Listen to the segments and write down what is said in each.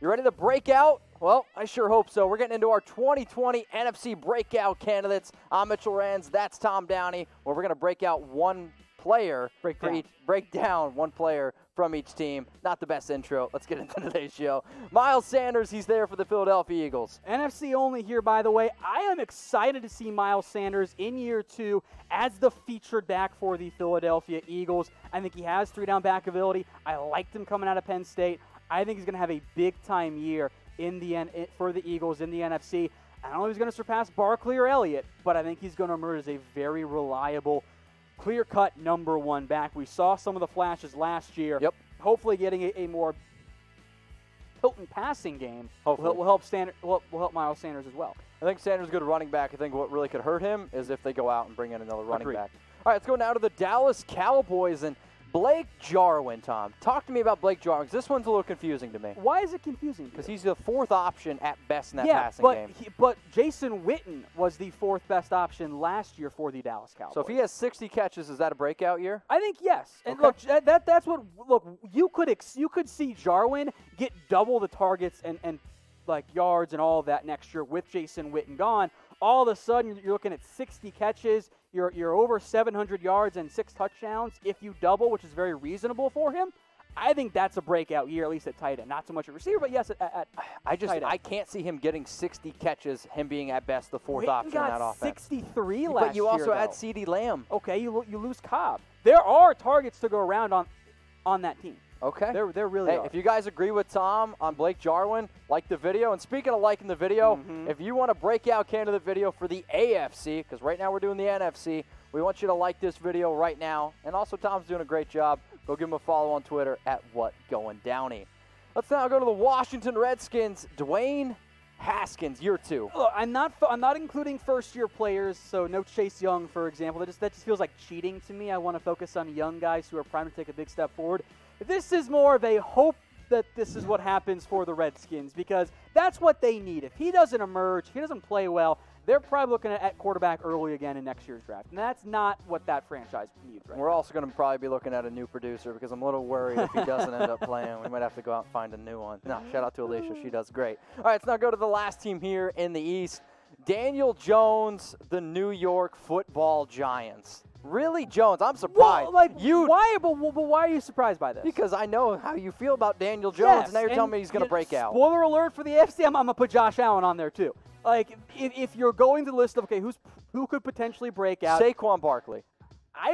You ready to break out? Well, I sure hope so. We're getting into our 2020 NFC Breakout Candidates. I'm Mitchell Rands. That's Tom Downey. Where we're going to break out one player. Break down one player from each team. Not the best intro. Let's get into today's show. Miles Sanders, he's there for the Philadelphia Eagles. NFC only here, by the way. I am excited to see Miles Sanders in year 2 as the featured back for the Philadelphia Eagles. I think he has 3-down back ability. I liked him coming out of Penn State. I think he's going to have a big-time year for the Eagles in the NFC. I don't know if he's going to surpass Barkley or Elliott, but I think he's going to emerge as a very reliable, clear-cut number 1 back. We saw some of the flashes last year. Yep. Hopefully getting a more potent passing game will help Miles Sanders as well. I think Sanders is a good running back. I think what really could hurt him is if they go out and bring in another running back. All right, let's go now to the Dallas Cowboys and Blake Jarwin, Tom. Talk to me about Blake Jarwin, because this one's a little confusing to me. Why is it confusing? Because he's the 4th option at best in that passing game. But Jason Witten was the 4th best option last year for the Dallas Cowboys. So if he has 60 catches, is that a breakout year? I think yes. And look, that's what you could see Jarwin get double the targets and like yards and all of that next year with Jason Witten gone. All of a sudden, you're looking at 60 catches. You're over 700 yards and 6 touchdowns if you double, which is very reasonable for him. I think that's a breakout year, at least at tight end. Not so much at receiver, but yes, at tight end. I can't see him getting 60 catches, him being at best the 4th option in that offense. 63 last year, but you also had CeeDee Lamb. Okay, you lose Cobb. There are targets to go around on that team. Okay. There really are. If you guys agree with Tom on Blake Jarwin, like the video. And speaking of liking the video, if you want a breakout candidate video for the AFC, because right now we're doing the NFC, we want you to like this video right now. And also, Tom's doing a great job. Go give him a follow on Twitter at WhatGoingDowney. Let's now go to the Washington Redskins. Dwayne Haskins, year 2. Look, I'm not including first-year players, so no Chase Young, for example. That just feels like cheating to me. I want to focus on young guys who are primed to take a big step forward. This is more of a hope that this is what happens for the Redskins, because that's what they need. If he doesn't emerge, he doesn't play well, they're probably looking at quarterback early again in next year's draft. And that's not what that franchise needs right now. We're also going to probably be looking at a new producer, because I'm a little worried if he doesn't end up playing. We might have to go out and find a new one. No, shout out to Alicia. She does great. All right, let's now go to the last team here in the East. Daniel Jones, the New York Football Giants. Really, Jones? I'm surprised. Well, why? But why are you surprised by this? Because I know how you feel about Daniel Jones, and now you're telling me he's going to break out. Spoiler alert for the AFC, I'm going to put Josh Allen on there too. Like, if you're going to the list of, okay, who could potentially break out? Saquon Barkley.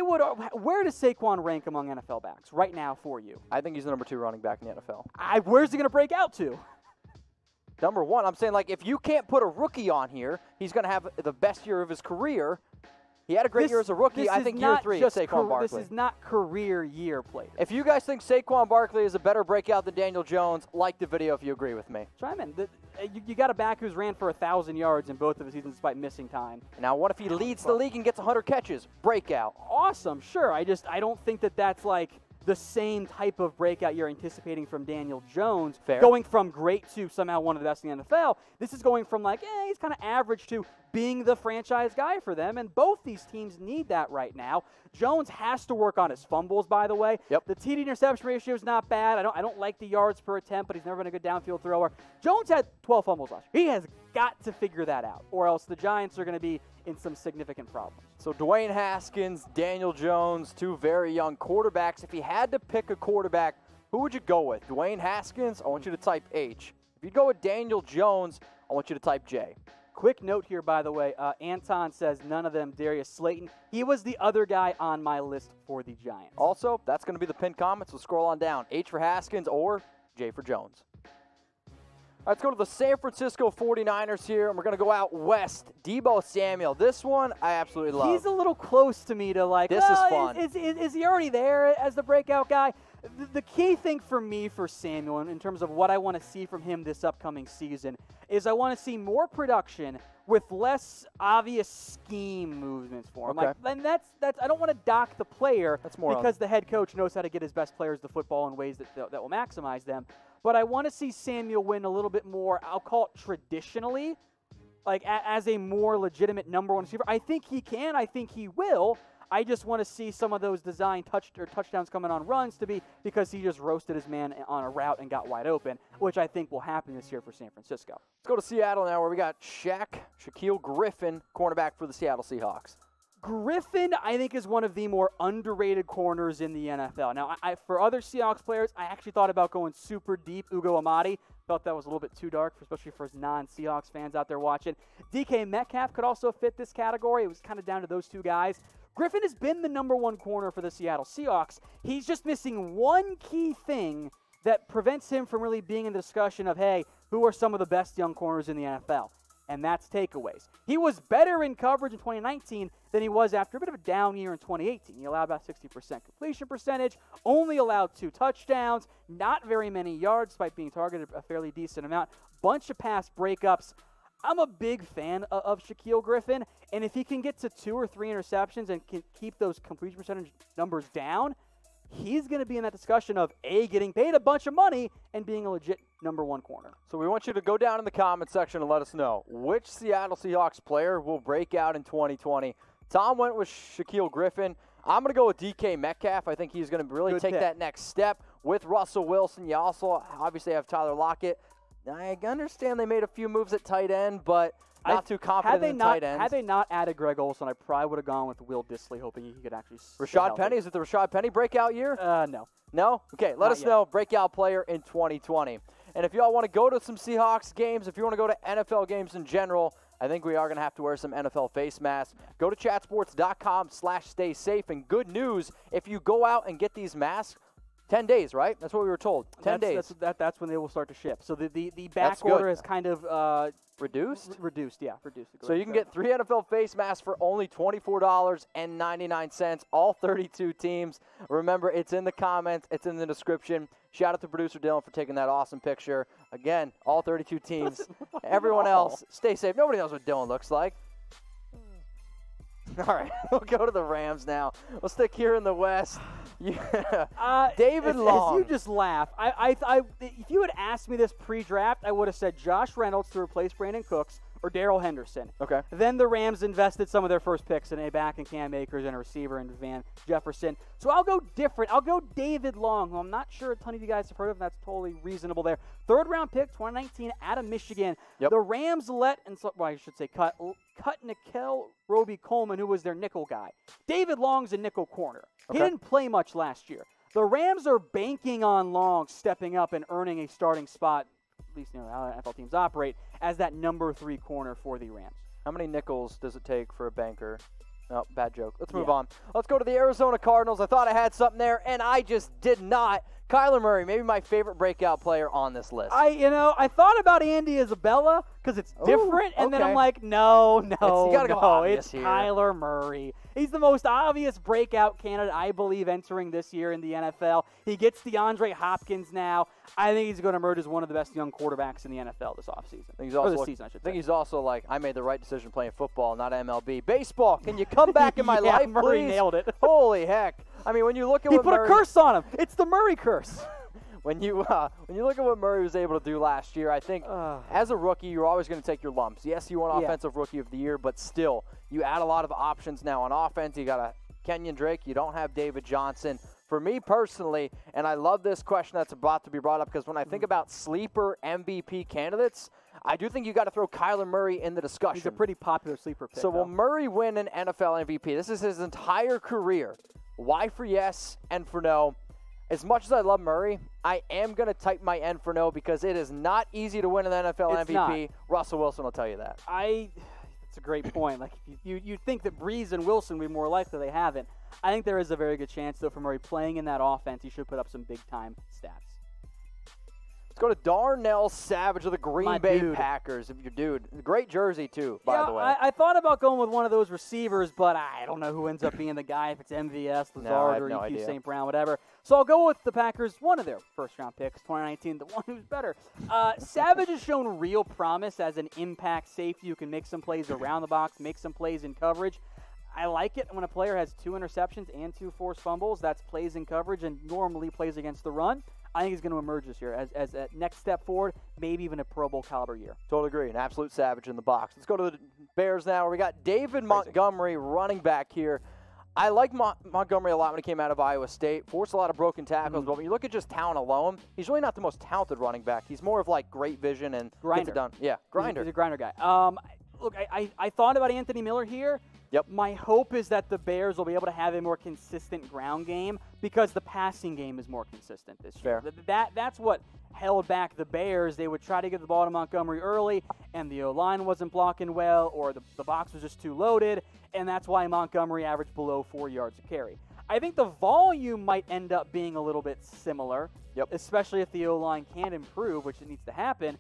Where does Saquon rank among NFL backs right now for you? I think he's the number 2 running back in the NFL. Where's he going to break out to? Number 1. I'm saying, like, if you can't put a rookie on here, he's going to have the best year of his career. He had a great year as a rookie. I think year 3 is Saquon Barkley. This is not career year players. If you guys think Saquon Barkley is a better breakout than Daniel Jones, like the video if you agree with me. Chime in. You got a back who's ran for 1,000 yards in both of his seasons despite missing time. Now, what if he leads the league and gets 100 catches? Breakout. Awesome, sure. I don't think that's like the same type of breakout you're anticipating from Daniel Jones. Fair. Going from great to somehow one of the best in the NFL. This is going from like, he's kind of average to being the franchise guy for them, and both these teams need that right now. Jones has to work on his fumbles, by the way. Yep. The TD interception ratio is not bad. I don't like the yards per attempt, but he's never been a good downfield thrower. Jones had 12 fumbles last year. He has got to figure that out, or else the Giants are going to be in some significant problems. So Dwayne Haskins, Daniel Jones, 2 very young quarterbacks. If you had to pick a quarterback, who would you go with? Dwayne Haskins? I want you to type H. If you go with Daniel Jones, I want you to type J. Quick note here, by the way. Anton says none of them. Darius Slayton. He was the other guy on my list for the Giants. Also, that's going to be the pinned comment, so scroll on down. H for Haskins or J for Jones. All right, let's go to the San Francisco 49ers here, and we're going to go out west. Deebo Samuel. This one I absolutely love. He's a little close to me to like, this is fun. Is he already there as the breakout guy? The key thing for me for Samuel in terms of what I want to see from him this upcoming season is I want to see more production with less obvious scheme movements for him. Okay. And that's I don't want to dock the player because the head coach knows how to get his best players the football in ways that will maximize them. But I want to see Samuel win a little bit more, I'll call it traditionally, like as a more legitimate number 1 receiver. I think he can. I think he will. I just want to see some of those design touchdowns coming on runs because he just roasted his man on a route and got wide open, which I think will happen this year for San Francisco. Let's go to Seattle now, where we got Shaquille Griffin, cornerback for the Seattle Seahawks. Griffin, I think, is one of the more underrated corners in the NFL. Now, for other Seahawks players, I actually thought about going super deep. Ugo Amadi, felt that was a little bit too dark, especially for non-Seahawks fans out there watching. DK Metcalf could also fit this category. It was kind of down to those two guys. Griffin has been the #1 corner for the Seattle Seahawks. He's just missing one key thing that prevents him from really being in the discussion of, hey, who are some of the best young corners in the NFL? And that's takeaways. He was better in coverage in 2019 than he was after a bit of a down year in 2018. He allowed about 60% completion percentage, only allowed 2 touchdowns, not very many yards despite being targeted a fairly decent amount, bunch of pass breakups. I'm a big fan of Shaquille Griffin, and if he can get to 2 or 3 interceptions and can keep those completion percentage numbers down, he's going to be in that discussion of, A, getting paid a bunch of money and being a legit #1 corner. So we want you to go down in the comment section and let us know which Seattle Seahawks player will break out in 2020. Tom went with Shaquille Griffin. I'm going to go with DK Metcalf. I think he's going to really take that next step with Russell Wilson. You also obviously have Tyler Lockett. I understand they made a few moves at tight end, but not too confident in tight ends. Had they not added Greg Olsen, I probably would have gone with Will Dissly, hoping he could actually Rashad Penny, is it the Rashad Penny breakout year? No. No? Okay, let us know. Breakout player in 2020. And if y'all want to go to some Seahawks games, if you want to go to NFL games in general, I think we are going to have to wear some NFL face masks. Go to chatsports.com/stay safe. And good news, if you go out and get these masks, 10 days, right? That's what we were told. 10 days. That's when they will start to ship. So the back order is kind of reduced? Reduced. So you can get 3 NFL face masks for only $24.99, all 32 teams. Remember, it's in the comments. It's in the description. Shout out to producer Dylan for taking that awesome picture. Again, all 32 teams. Everyone else, stay safe. Nobody knows what Dylan looks like. All right, we'll go to the Rams now. We'll stick here in the West. David Long. You just laugh. If you had asked me this pre-draft, I would have said Josh Reynolds to replace Brandon Cooks or Darrell Henderson. Okay. Then the Rams invested some of their first picks in a back in Cam Akers and a receiver in Van Jefferson. So I'll go different. I'll go David Long, who I'm not sure a ton of you guys have heard of, and that's totally reasonable there. 3rd-round pick, 2019, out of Michigan. Yep. The Rams cut Nickel Roby-Coleman, who was their nickel guy. David Long's a nickel corner. Okay. He didn't play much last year. The Rams are banking on Long stepping up and earning a starting spot, at least how NFL teams operate, as that #3 corner for the Rams. How many nickels does it take for a banker? Oh, bad joke. Let's move on. Let's go to the Arizona Cardinals. I thought I had something there, and I just did not. Kyler Murray, maybe my favorite breakout player on this list. I thought about Andy Isabella because it's different, and then I'm like, no, it's Kyler Murray. He's the most obvious breakout candidate, I believe, entering this year in the NFL. He gets DeAndre Hopkins now. I think he's going to emerge as one of the best young quarterbacks in the NFL this offseason. I think he's also like, I made the right decision playing football, not MLB. Baseball, can you come back in my life, Murray please? Nailed it. Holy heck. I mean, when you look at he what put a curse on him. It's the Murray curse. When you look at what Murray was able to do last year, I think as a rookie, you're always going to take your lumps. Yes, you won Offensive Rookie of the Year, but still, you add a lot of options now on offense. You got a Kenyon Drake. You don't have David Johnson. For me personally, and I love this question that's about to be brought up because when I think about sleeper MVP candidates, I do think you got to throw Kyler Murray in the discussion. He's a pretty popular sleeper pick. So will Murray win an NFL MVP? This is his entire career. Why for yes and for no? As much as I love Murray, I am going to type my N for no because it is not easy to win an NFL MVP. Not. Russell Wilson will tell you that. That's a great point. Like you'd think that Breeze and Wilson would be more likely. They haven't. I think there is a very good chance, though, for Murray playing in that offense. He should put up some big-time stats. Let's go to Darnell Savage of the Green Bay Packers. Your dude. Great jersey, too, by the way. I thought about going with one of those receivers, but I don't know who ends up being the guy, if it's MVS, Lazard, or EQ St. Brown, whatever. So I'll go with the Packers, one of their first-round picks, 2019, the one who's better. Savage has shown real promise as an impact safety who can make some plays around the box, make some plays in coverage. I like it when a player has 2 interceptions and 2 forced fumbles. That's plays in coverage and normally plays against the run. I think he's going to emerge this year as a next step forward, maybe even a Pro Bowl caliber year. Totally agree. An absolute savage in the box. Let's go to the Bears now. We got David Montgomery, running back here. I like Montgomery a lot when he came out of Iowa State. Forced a lot of broken tackles, but when you look at just talent alone, he's really not the most talented running back. He's more of like great vision and grinder. Gets it done. Yeah, grinder. He's a grinder guy. Look, I thought about Anthony Miller here. Yep. My hope is that the Bears will be able to have a more consistent ground game because the passing game is more consistent this year. That's what held back the Bears. They would try to get the ball to Montgomery early, and the O-line wasn't blocking well, or the box was just too loaded, and that's why Montgomery averaged below 4 yards a carry. I think the volume might end up being a little bit similar, especially if the O-line can improve, which it needs to happen.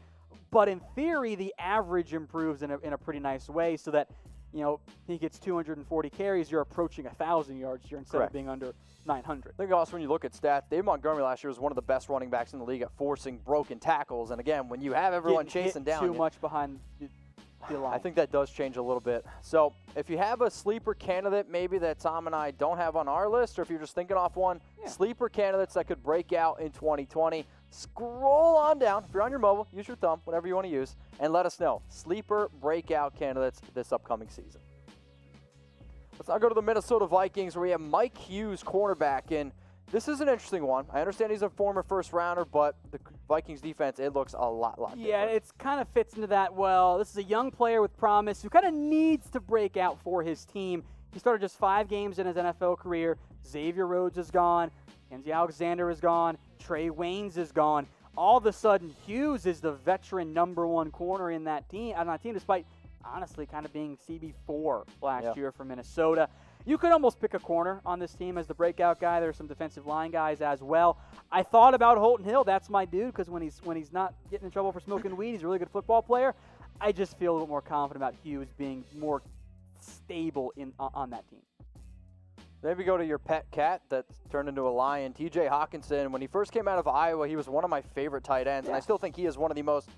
But in theory, the average improves in a pretty nice way so that, you know, he gets 240 carries, you're approaching 1,000 yards here instead of being under 900. I think also when you look at stats, David Montgomery last year was one of the best running backs in the league at forcing broken tackles. And again, when you have everyone chasing down too much behind the line. I think that does change a little bit. So if you have a sleeper candidate maybe that Tom and I don't have on our list, or if you're just thinking off one, sleeper candidates that could break out in 2020, scroll on down. If you're on your mobile, use your thumb, whatever you want to use, and let us know. Sleeper breakout candidates this upcoming season. Let's now go to the Minnesota Vikings, where we have Mike Hughes, cornerback, and this is an interesting one. I understand he's a former first-rounder, but the Vikings defense, it looks a lot different. Yeah, it kind of fits into that well. This is a young player with promise who kind of needs to break out for his team. He started just 5 games in his NFL career. Xavier Rhodes is gone. Kenzie Alexander is gone. Trey Waynes is gone. All of a sudden, Hughes is the veteran #1 corner in that team, despite honestly kind of being CB4 last year for Minnesota. You could almost pick a corner on this team as the breakout guy. There's some defensive line guys as well. I thought about Holton Hill. That's my dude because when he's not getting in trouble for smoking weed, he's a really good football player. I just feel a little more confident about Hughes being more stable on that team. Maybe go to your pet cat that's turned into a lion, TJ Hockenson. When he first came out of Iowa, he was one of my favorite tight ends, and I still think he is one of the most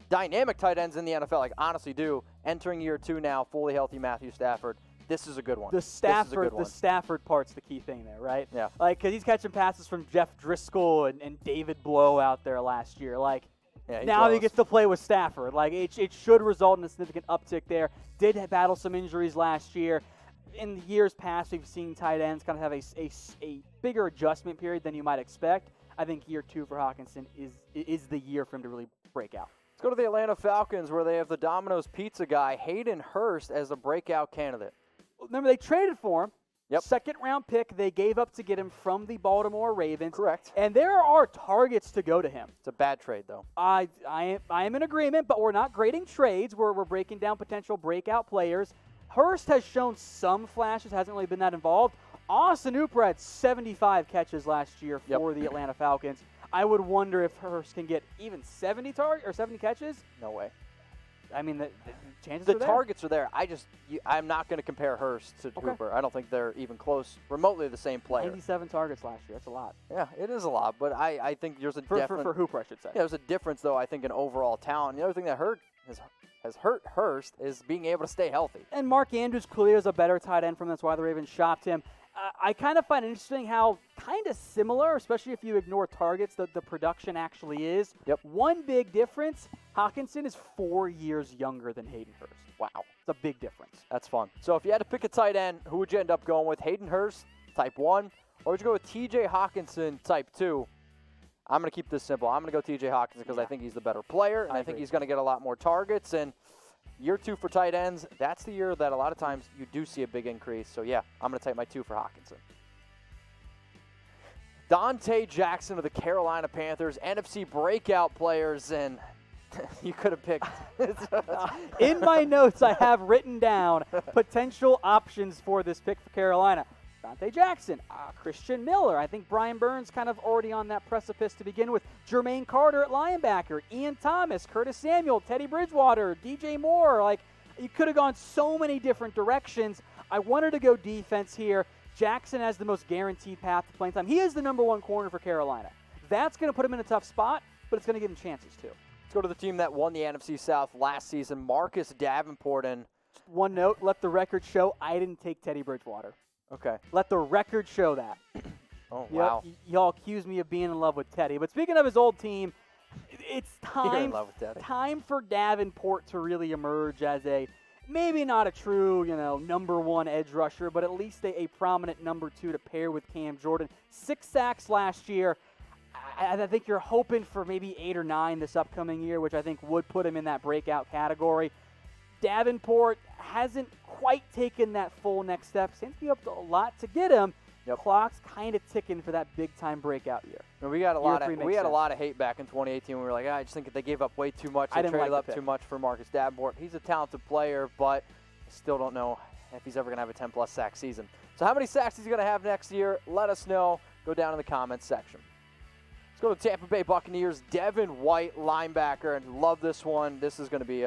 dynamic tight ends in the NFL. Like, honestly do. Entering year 2 now, fully healthy Matthew Stafford. This is a good one. The Stafford part's the key thing there, right? Yeah. Like, because he's catching passes from Jeff Driscoll and David Blow out there last year. Like, now he gets to play with Stafford. Like, it should result in a significant uptick there. Did battle some injuries last year. In years past, we've seen tight ends kind of have a bigger adjustment period than you might expect. I think year 2 for Hockenson is the year for him to really break out. Let's go to the Atlanta Falcons, where they have the Domino's Pizza guy, Hayden Hurst, as a breakout candidate. Remember, they traded for him. Yep. Second-round pick they gave up to get him from the Baltimore Ravens. Correct. And there are targets to go to him. It's a bad trade, though. I am in agreement, but we're not grading trades. We're breaking down potential breakout players. Hurst has shown some flashes, hasn't really been that involved. Austin Hooper had 75 catches last year for the Atlanta Falcons. I would wonder if Hurst can get even 70 catches. No way. I mean, the chances are there. The targets are there. I'm not going to compare Hurst to Hooper. I don't think they're even close, remotely the same player. 97 targets last year. That's a lot. Yeah, it is a lot, but I think there's a difference. For Hooper, I should say. Yeah, there's a difference, though, I think, in overall talent. The other thing that has hurt Hurst is being able to stay healthy. And Mark Andrews clearly is a better tight end from him. That's why the Ravens shopped him. I kind of find it interesting how kind of similar, especially if you ignore targets, the production actually is. Yep. One big difference, Hockenson is 4 years younger than Hayden Hurst. Wow. It's a big difference. That's fun. So if you had to pick a tight end, who would you end up going with? Hayden Hurst, type 1, or would you go with TJ Hockenson, type 2? I'm going to keep this simple. I'm going to go TJ Hockenson because I think he's the better player, and I think he's going to get a lot more targets. And year 2 for tight ends, that's the year that a lot of times you do see a big increase. So, yeah, I'm going to take my 2 for Hockenson. Dante Jackson of the Carolina Panthers, NFC breakout players, and you could have picked. In my notes, I have written down potential options for this pick for Carolina. Dante Jackson, Christian Miller. I think Brian Burns kind of already on that precipice to begin with. Jermaine Carter at linebacker. Ian Thomas, Curtis Samuel, Teddy Bridgewater, DJ Moore. Like, you could have gone so many different directions. I wanted to go defense here. Jackson has the most guaranteed path to playing time. He is the #1 corner for Carolina. That's going to put him in a tough spot, but it's going to give him chances too. Let's go to the team that won the NFC South last season, Marcus Davenport. And just one note, let the record show I didn't take Teddy Bridgewater. Okay. Let the record show that. Oh, wow. Y'all accuse me of being in love with Teddy. But speaking of his old team, it's You're in love with Teddy. time for Davenport to really emerge as a maybe not a true, number one edge rusher, but at least a prominent number two to pair with Cam Jordan. 6 sacks last year. I think you're hoping for maybe 8 or 9 this upcoming year, which I think would put him in that breakout category. Davenport hasn't quite taken that full next step. Seems to be up to a lot to get him. Yep. Clock's kind of ticking for that big-time breakout year. And we had a lot of hate back in 2018. We were like, I just think they gave up way too much. They traded up too much for Marcus Davenport. He's a talented player, but I still don't know if he's ever going to have a 10-plus sack season. So how many sacks is he going to have next year? Let us know. Go down in the comments section. Let's go to Tampa Bay Buccaneers. Devin White, linebacker, and love this one. This is going to be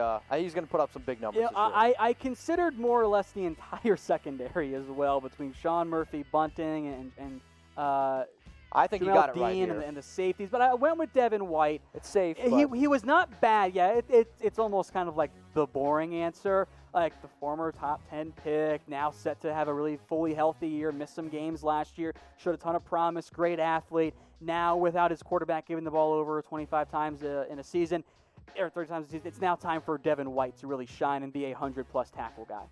he's going to put up some big numbers this year. I considered more or less the entire secondary as well between Sean Murphy, Bunting, and I think Jamel he got it Dean right here. and the safeties. But I went with Devin White. It's safe. He was not bad. Yeah, it's almost kind of like the boring answer. Like the former top 10 pick, now set to have a really fully healthy year, missed some games last year, showed a ton of promise, great athlete. Now, without his quarterback giving the ball over 25 times in a season, or 30 times a season, it's now time for Devin White to really shine and be a 100-plus tackle guy.